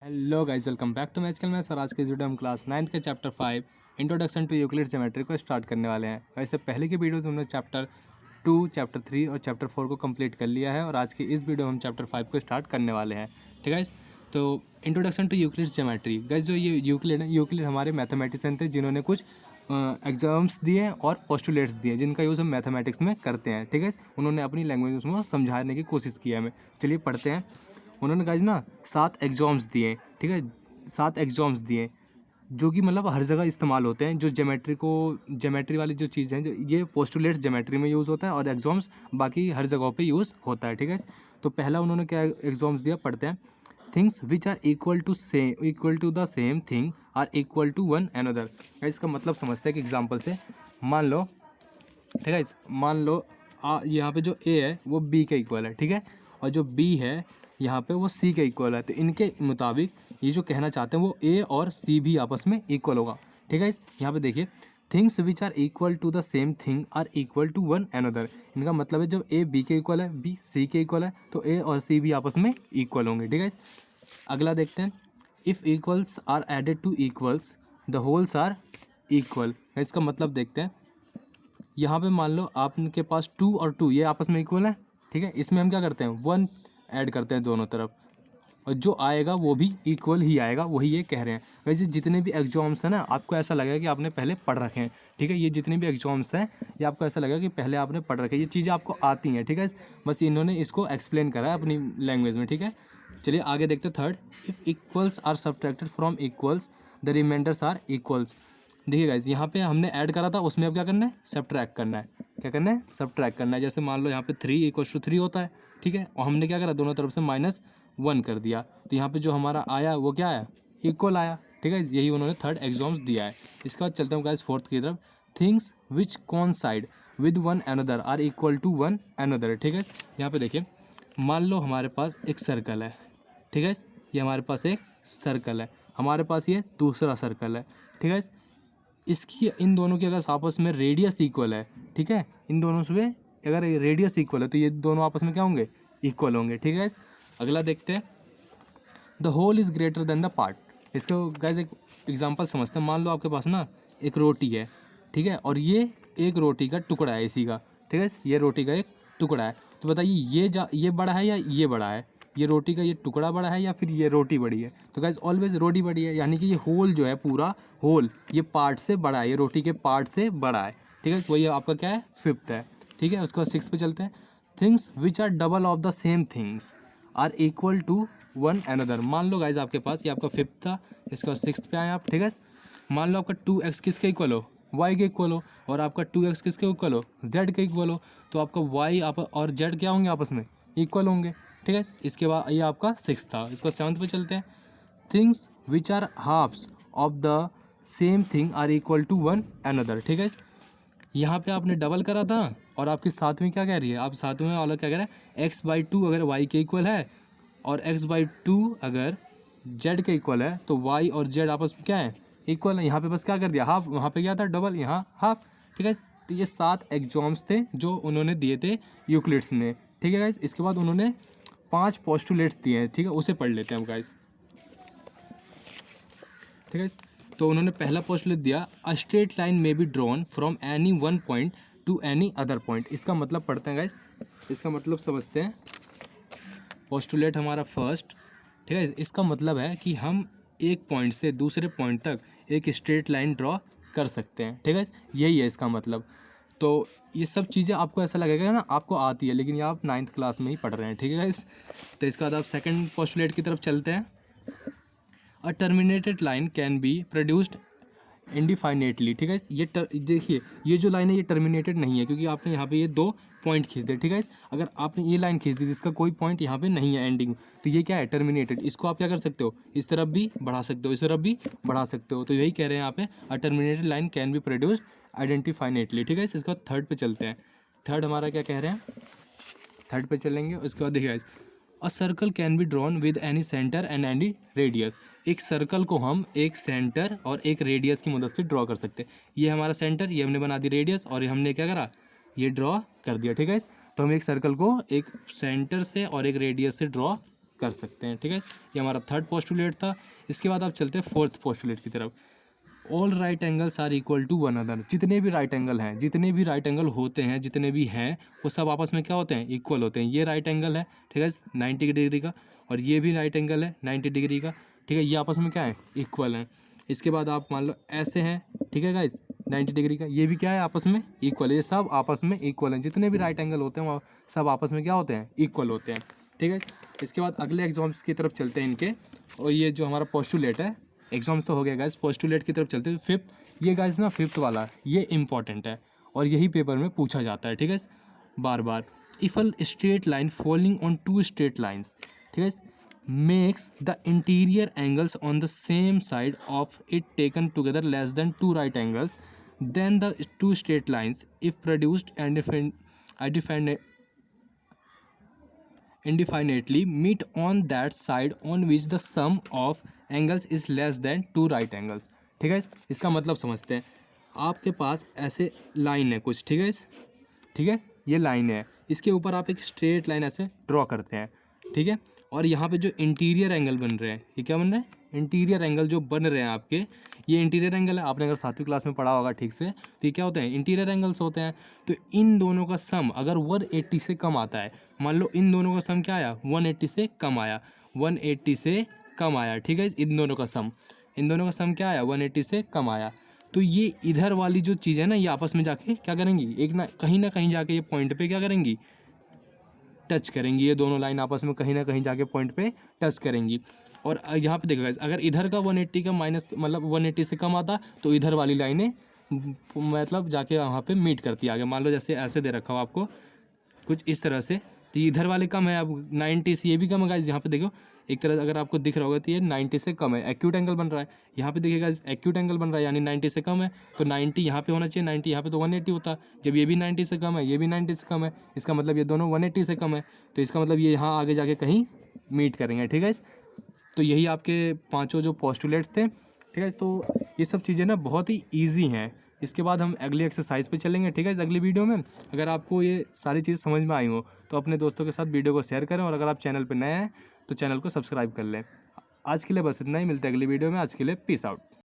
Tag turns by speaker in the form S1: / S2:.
S1: Hello guys, welcome back to match में sir. आज के इस वीडियो हम क्लास 9th के chapter 5 introduction to Euclid geometry को स्टार्ट करने वाले हैं। वैसे पहले की वीडियोस हमने चैप्टर 2, चैप्टर 3 और चैप्टर 4 को कंप्लीट कर लिया है और आज की इस वीडियो में हम चैप्टर 5 को स्टार्ट करने वाले हैं। ठीक है, तो introduction to Euclid geometry guys, जो ये यूक्लिड है, यूक्लिड हमारे मैथमेटिशियन थे जिन्होंने कुछ एग्जाम्स दिए और पोस्टुलेट्स दिए जिनका यूज़ हम मैथमेटिक्स में करते हैं। ठीक है, उन्होंने अपनी लैंग्वेज में समझाने की कोशिश की है हमें। चलिए पढ़ते हैं। उन्होंने गाइस ना 7 एग्जाम्स दिए। ठीक है, 7 एग्जाम्स दिए जो कि मतलब हर जगह इस्तेमाल होते हैं। जो ज्योमेट्री वाली जो चीज़ हैं, जो ये पोस्टुलेट्स ज्योमेट्री में यूज़ होता है और एग्जाम्स बाकी हर जगहों पे यूज़ होता है। ठीक है, तो पहला उन्होंने क्या एग्जाम्स दिया, पढ़ते हैं। Things which are equal to the same thing are equal to one another. इसका मतलब समझते हैं कि एग्जाम्पल से। मान लो, ठीक है, मान लो यहाँ पे जो ए है वो बी के इक्वल है। ठीक है, और जो बी है यहाँ पे वो सी के इक्वल है। तो इनके मुताबिक ये जो कहना चाहते हैं वो ए और सी भी आपस में इक्वल होगा। ठीक है, यहाँ पे देखिए, things which are equal to the same thing are equal to one another. इनका मतलब है जब ए बी के इक्वल है, बी सी के इक्वल है, तो ए और सी भी आपस में इक्वल होंगे। ठीक है, अगला देखते हैं। If equals are added to equals the wholes are equal. इसका मतलब देखते हैं। यहाँ पे मान लो आपके पास 2 और 2 ये आपस में इक्वल है। ठीक है, इसमें हम क्या करते हैं, 1 ऐड करते हैं दोनों तरफ, और जो आएगा वो भी इक्वल ही आएगा, वही ये कह रहे हैं। वैसे जितने भी एग्जाम्स हैं ना, आपको ऐसा लगेगा कि आपने पहले पढ़ रखे हैं। ठीक है, ये जितने भी एग्जाम्स हैं ये आपको ऐसा लगेगा कि पहले आपने पढ़ रखे हैं, ये चीज़ें आपको आती हैं। ठीक है, बस इन्होंने इसको एक्सप्लेन करा है अपनी लैंग्वेज में। ठीक है, चलिए आगे देखते हैं। Third, if equals are subtracted from equals the remainders are equals. देखिए गाइस, यहाँ पे हमने ऐड करा था, उसमें अब क्या करना है, सब्ट्रैक्ट करना है। क्या करना है, सब्ट्रैक्ट करना है। जैसे मान लो यहाँ पे 3 = 3 होता है। ठीक है, और हमने क्या करा, दोनों तरफ से -1 कर दिया, तो यहाँ पे जो हमारा आया वो क्या आया, इक्वल आया। ठीक है, यही उन्होंने थर्ड एग्जाम्स दिया है। इसके बाद चलते हैं गाइस फोर्थ की तरफ। Things which coincide with one another are equal to one another. ठीक है, यहाँ पे देखिए, मान लो हमारे पास एक सर्कल है। ठीक है, ये हमारे पास एक सर्कल है, हमारे पास ये दूसरा सर्कल है। ठीक है, इसकी इन दोनों की अगर आपस में रेडियस इक्वल है, ठीक है, इन दोनों से अगर रेडियस इक्वल है तो ये दोनों आपस में क्या होंगे, इक्वल होंगे। ठीक है, अगला देखते हैं। The whole is greater than the part. इसको गाइस एक एग्जांपल समझते हैं। मान लो आपके पास ना एक रोटी है। ठीक है, और ये एक रोटी का टुकड़ा है इसी का। ठीक है, ये रोटी का एक टुकड़ा है। तो बताइए ये बड़ा है या ये बड़ा है, ये रोटी का ये टुकड़ा बड़ा है या फिर ये रोटी बड़ी है। तो गाइस ऑलवेज रोटी बड़ी है, यानी कि ये होल जो है, पूरा होल ये पार्ट से बड़ा है, ये रोटी के पार्ट से बड़ा है। ठीक है, तो ये आपका क्या है, फिफ्थ है। ठीक है, उसके बाद सिक्स पे चलते हैं। Things which are double of the same things are equal to one another. मान लो गाइज आपके पास ये आपका फिफ्थ था, इसके बाद सिक्स पे आए आप। ठीक है, मान लो आपका 2x किसके इक्वल हो, y के इक्वल हो, और आपका 2x किसके इक्वल हो, z के इक्वल हो, तो आपका y आप और z क्या होंगे, आपस में इक्वल होंगे। ठीक है, इसके बाद ये आपका सिक्स था। इसको सेवन्थ पे चलते हैं। Things which are halves of the same thing are equal to one another. ठीक है, यहाँ पे आपने डबल करा था और आपके साथ में क्या कह रही है, आप साथ में वाला क्या कह रहा है, x/2 अगर y के इक्वल है और x/2 अगर z के इक्वल है, तो y और z आपस में क्या है, इक्वल है। यहाँ पे बस क्या कर दिया, हाफ, वहाँ पे क्या था, डबल, यहाँ हाफ। ठीक है, तो ये 7 एग्जाम्स थे जो उन्होंने दिए थे यूक्लिड्स ने। ठीक है गाइस, इसके बाद उन्होंने 5 पोस्टुलेट्स दिए हैं। ठीक है, उसे पढ़ लेते हैं हम गाइस। ठीक है, तो उन्होंने पहला पोस्टुलेट दिया, अ स्ट्रेट लाइन में be drawn from any one point two any other point. इसका मतलब पढ़ते हैं गाइस, इसका मतलब समझते हैं। पोस्टुलेट हमारा फर्स्ट। ठीक है, इसका मतलब है कि हम एक पॉइंट से दूसरे पॉइंट तक एक स्ट्रेट लाइन ड्रॉ कर सकते हैं। ठीक है, यही है इसका मतलब। तो ये सब चीज़ें आपको ऐसा लगेगा ना आपको आती है, लेकिन ये आप 9th क्लास में ही पढ़ रहे हैं। ठीक है गाइस, तो इसके बाद आप सेकंड पोस्टुलेट की तरफ चलते हैं। A terminated line can be produced indefinitely. ठीक है, ये देखिए, ये जो लाइन है ये टर्मिनेटेड नहीं है, क्योंकि आपने यहाँ पे ये 2 पॉइंट खींच दिए। ठीक है, अगर आपने ये लाइन खींच दी जिसका कोई पॉइंट यहाँ पे नहीं है एंडिंग, तो ये क्या है, टर्मिनेटेड। इसको आप क्या कर सकते हो, इस तरफ भी बढ़ा सकते हो, इस तरफ भी बढ़ा सकते हो। तो यही कह रहे हैं यहाँ पे, a terminated line can be produced indefinitely. ठीक है, इसके बाद थर्ड पे चलते हैं। थर्ड हमारा क्या कह रहे हैं, थर्ड पे चलेंगे। उसके बाद देखिए, a circle can be drawn with any centre and any radius. एक सर्कल को हम एक सेंटर और एक रेडियस की मदद से ड्रॉ कर सकते हैं। ये हमारा सेंटर, ये हमने बना दी रेडियस, और ये हमने क्या करा, ये ड्रॉ कर दिया। ठीक है, तो हम एक सर्कल को एक सेंटर से और एक रेडियस से ड्रॉ कर सकते हैं। ठीक है, ये हमारा थर्ड पोस्टुलेट था। इसके बाद आप चलते हैं फोर्थ पोस्टुलेट की तरफ। All right angles are equal to one other. जितने भी राइट एंगल हैं, जितने भी राइट एंगल होते हैं, जितने भी हैं, वो सब आपस में क्या होते हैं, इक्वल होते हैं। ये राइट एंगल है, ठीक है, 90 डिग्री का, और ये भी राइट एंगल है 90 डिग्री का। ठीक है, ये आपस में क्या है, इक्वल हैं। इसके बाद आप मान लो ऐसे हैं, ठीक है गाइस, 90 डिग्री का, ये भी क्या है, आपस में इक्वल है। ये सब आपस में इक्वल हैं। जितने भी राइट एंगल होते हैं वो सब आपस में क्या होते हैं, इक्वल होते हैं। ठीक है, इसके बाद अगले एग्जाम्स की तरफ चलते हैं इनके। और ये जो हमारा पोस्टुलेट है, एग्जाम्स तो हो गया गाइस, पोस्टुलेट की तरफ चलते हैं। फिफ्थ, ये गाइस ना फिफ्थ वाला ये इंपॉर्टेंट है और यही पेपर में पूछा जाता है। ठीक है, बार बार। If a straight line following on two straight lines, ठीक है, makes the interior angles on the same side of it taken together less than two right angles, then the two straight lines if produced and indefinitely meet on that side on which the sum of angles is less than two right angles। ठीक है, इसका मतलब समझते हैं। आपके पास ऐसे line है कुछ, ठीक है, ठीक है, ये लाइन है, इसके ऊपर आप एक स्ट्रेट लाइन ऐसे ड्रॉ करते हैं। ठीक है, और यहाँ पे जो इंटीरियर एंगल बन रहे हैं, ये क्या बन रहे हैं, इंटीरियर एंगल जो बन रहे हैं आपके, ये इंटीरियर एंगल है। आपने अगर 7वीं क्लास में पढ़ा होगा ठीक से, तो ये क्या होते हैं, इंटीरियर एंगल्स होते हैं। तो इन दोनों का सम अगर 180 से कम आता है, मान लो इन दोनों का सम क्या आया, 180 से कम आया, 180 से कम आया। ठीक है, इन दोनों का सम क्या आया, 180 से कम आया। तो ये इधर वाली जो चीज़ है ना, ये आपस में जाके क्या करेंगी, एक ना कहीं जाके ये पॉइंट पे क्या करेंगी, टच करेंगी। ये दोनों लाइन आपस में कहीं ना कहीं जाके पॉइंट पे टच करेंगी। और यहाँ पे देखो गाइस, अगर इधर का 180 का माइनस मतलब 180 से कम आता, तो इधर वाली लाइनें मतलब जाके वहाँ पे मीट करती है आगे। मान लो जैसे ऐसे दे रखा हो आपको कुछ इस तरह से, तो इधर वाले कम है, अब 90 से ये भी कम है गाइस। यहाँ पे देखो एक तरह अगर आपको दिख रहा होगा तो ये 90 से कम है, एक्यूट एंगल बन रहा है। यहाँ पे देखिएगा एक्यूट एंगल बन रहा है, यानी 90 से कम है, तो 90 यहाँ पे होना चाहिए, 90 यहाँ पे तो 180 होता। जब ये भी 90 से कम है, ये भी 90 से कम है, इसका मतलब ये दोनों 180 से कम है, तो इसका मतलब ये यहाँ आगे जाके कहीं मीट करेंगे। ठीक है, तो यही आपके पाँचों जो पोस्टुलेट्स थे। ठीक है, तो ये सब चीज़ें ना बहुत ही ईजी हैं। इसके बाद हम अगली एक्सरसाइज पे चलेंगे। ठीक है, इस अगली वीडियो में अगर आपको ये सारी चीज़ समझ में आई हो तो अपने दोस्तों के साथ वीडियो को शेयर करें, और अगर आप चैनल पर नए हैं तो चैनल को सब्सक्राइब कर लें। आज के लिए बस इतना ही, मिलते हैं अगली वीडियो में। आज के लिए पीस आउट।